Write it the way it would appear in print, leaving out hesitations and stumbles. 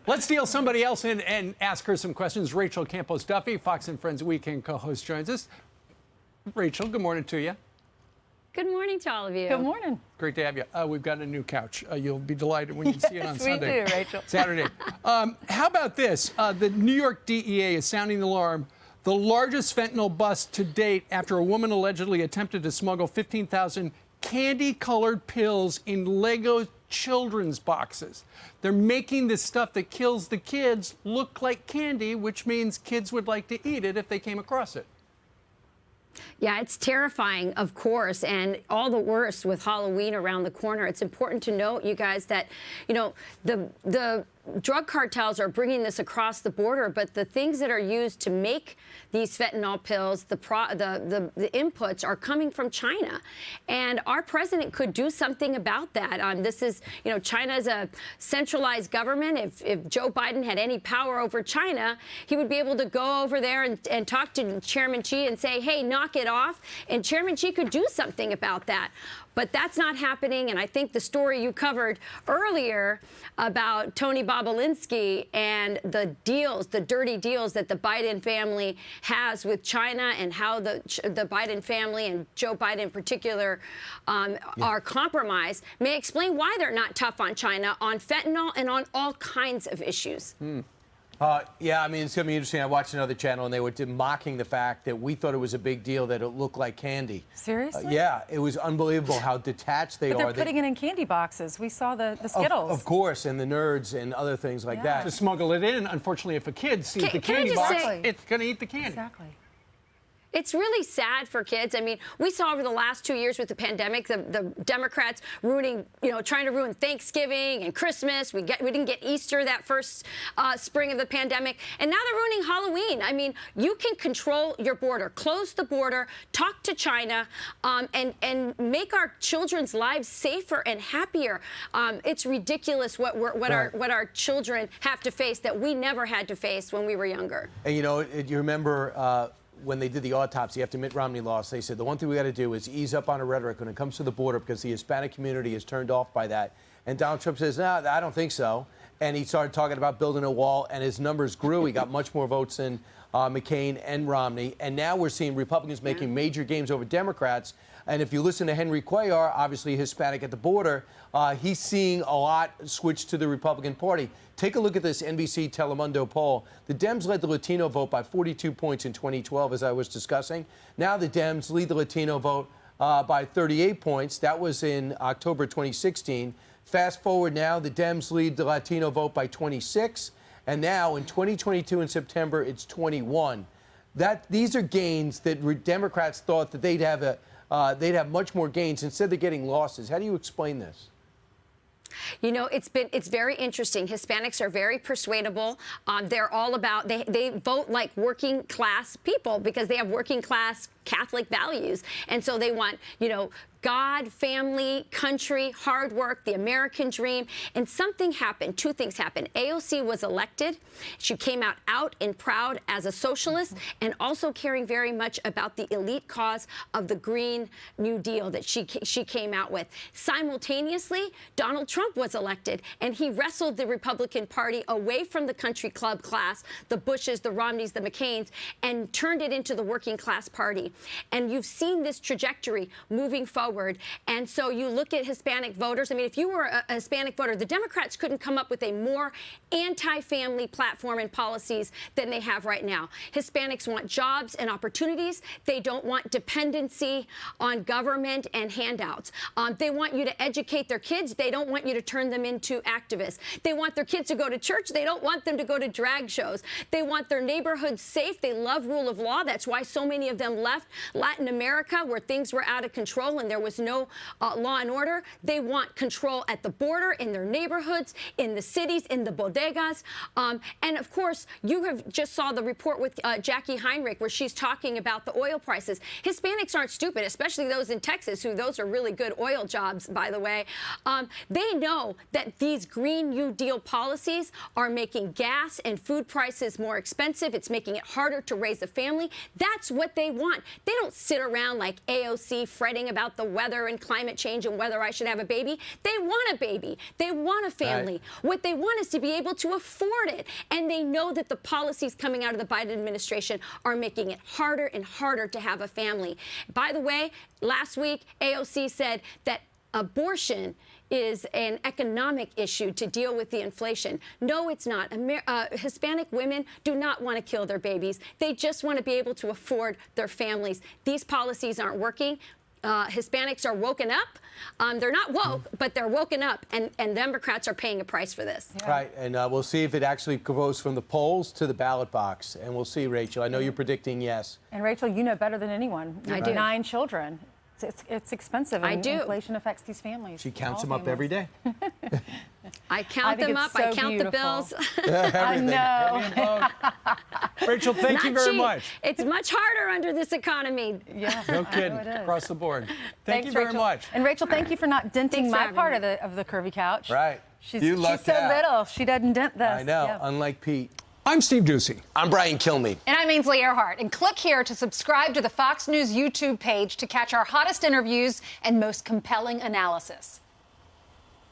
Let's steal somebody else in and ask her some questions. Rachel Campos-Duffy, Fox and Friends Weekend co-host, joins us. Rachel, good morning to you. Good morning to all of you. Good morning. Great to have you. We've got a new couch. You'll be delighted when you see it on Sunday. Yes, we do, Rachel. Saturday. How about this? The New York DEA is sounding the alarm. The largest fentanyl bust to date after a woman allegedly attempted to smuggle 15,000 candy-colored pills in Lego children's boxes. They're making this stuff that kills the kids look like candy, which means kids would like to eat it if they came across it. Yeah, it's terrifying, of course, and all the worse with Halloween around the corner. It's important to note, you guys, that, you know, the drug cartels are bringing this across the border, but the things that are used to make these fentanyl pills, the inputs are coming from China. And our president could do something about that. This is, you know, China is a centralized government. If Joe Biden had any power over China, he would be able to go over there and talk to Chairman Xi and say, hey, knock it off. And Chairman Xi could do something about that. But that's not happening, and I think the story you covered earlier about Tony Bobolinsky and the deals, the dirty deals that the Biden family has with China and how the Biden family and Joe Biden in particular are compromised may explain why they're not tough on China on fentanyl and on all kinds of issues. Yeah, I mean, it's going to be interesting. I watched another channel, and they were mocking the fact that we thought it was a big deal that it looked like candy. Seriously? Yeah, it was unbelievable how detached they but are. They're putting it in candy boxes. We saw the Skittles. Of course, and the Nerds and other things like that. To smuggle it in, unfortunately, if a kid sees the candy box, it's going to eat the candy. Exactly. It's really sad for kids. I mean, we saw over the last 2 years with the pandemic, the Democrats ruining, you know, trying to ruin Thanksgiving and Christmas. We didn't get Easter that first spring of the pandemic. And now they're ruining Halloween. I mean, you can control your border, close the border, talk to China, and make our children's lives safer and happier. It's ridiculous what our children have to face that we never had to face when we were younger. And, you know, you remember when they did the autopsy after Mitt Romney lost, they said the one thing we got to do is ease up on the rhetoric when it comes to the border because the Hispanic community is turned off by that. And Donald Trump says, no, I don't think so. And he started talking about building a wall, and his numbers grew. He got much more votes than McCain and Romney. And now we're seeing Republicans making major gains over Democrats. And if you listen to Henry Cuellar, obviously Hispanic at the border, he's seeing a lot switch to the Republican Party. Take a look at this NBC Telemundo poll. The Dems led the Latino vote by 42 points in 2012, as I was discussing. Now the Dems lead the Latino vote by 38 points. That was in October 2016. Fast forward now, the Dems lead the Latino vote by 26. And now in 2022 in September, it's 21. These are gains that Democrats thought that they'd have much more gains. Instead, they're getting losses. How do you explain this? You know, it's very interesting. Hispanics are very persuadable. They're all about, they vote like working class people because they have working class Catholic values. And so they want, you know, God, family, country, hard work, the American dream. And something happened. Two things happened. AOC was elected. She came out and proud as a socialist and also caring very much about the elite cause of the Green New Deal that she came out with. Simultaneously, Donald Trump was elected, and he wrestled the Republican Party away from the country club class, the Bushes, the Romneys, the McCains, and turned it into the working class party. And you've seen this trajectory moving forward. And so you look at Hispanic voters. I mean, if you were a Hispanic voter, the Democrats couldn't come up with a more anti-family platform and policies than they have right now. Hispanics want jobs and opportunities. They don't want dependency on government and handouts. They want you to educate their kids. They don't want you to turn them into activists. They want their kids to go to church. They don't want them to go to drag shows. They want their neighborhoods safe. They love rule of law. That's why so many of them left Latin America, where things were out of control and there was no law and order. They want control at the border, in their neighborhoods, in the cities, in the bodegas. And of course, you have just saw the report with Jackie Heinrich, where she's talking about the oil prices. Hispanics aren't stupid, especially those in Texas, those are really good oil jobs, by the way. They know that these Green New Deal policies are making gas and food prices more expensive. It's making it harder to raise a family. That's what they want. They don't sit around like AOC fretting about the weather and climate change and whether I should have a baby. They want a baby. They want a family. Right. What they want is to be able to afford it. And they know that the policies coming out of the Biden administration are making it harder and harder to have a family. By the way, last week, AOC said that abortion is an economic issue to deal with the inflation. No, it's not. Hispanic women do not want to kill their babies. They just want to be able to afford their families. These policies aren't working. Hispanics are woken up. They're not woke, but they're woken up, and Democrats are paying a price for this. Yeah. Right, and we'll see if it actually goes from the polls to the ballot box. And we'll see, Rachel. I know you're predicting yes. And Rachel, you know better than anyone. You I have do. 9 children. It's expensive. I And do. Inflation affects these families. She counts all them up every families. day. I count think them it's up. I so count beautiful. the bills. I know. Rachel, thank you Not very cheap. much. It's much harder under this economy. Yeah, No I know kidding. it is. Across the board. Thank Thanks, you very Rachel. much. And Rachel, thank you for not denting Thanks for my having part me. of the curvy couch. Right. She's You so lucked out. little. She doesn't dent this. I know, Yeah. unlike Pete. I'm Steve Ducey. I'm Brian Kilmeade. And I'm Ainsley Earhart. And click here to subscribe to the Fox News YouTube page to catch our hottest interviews and most compelling analysis.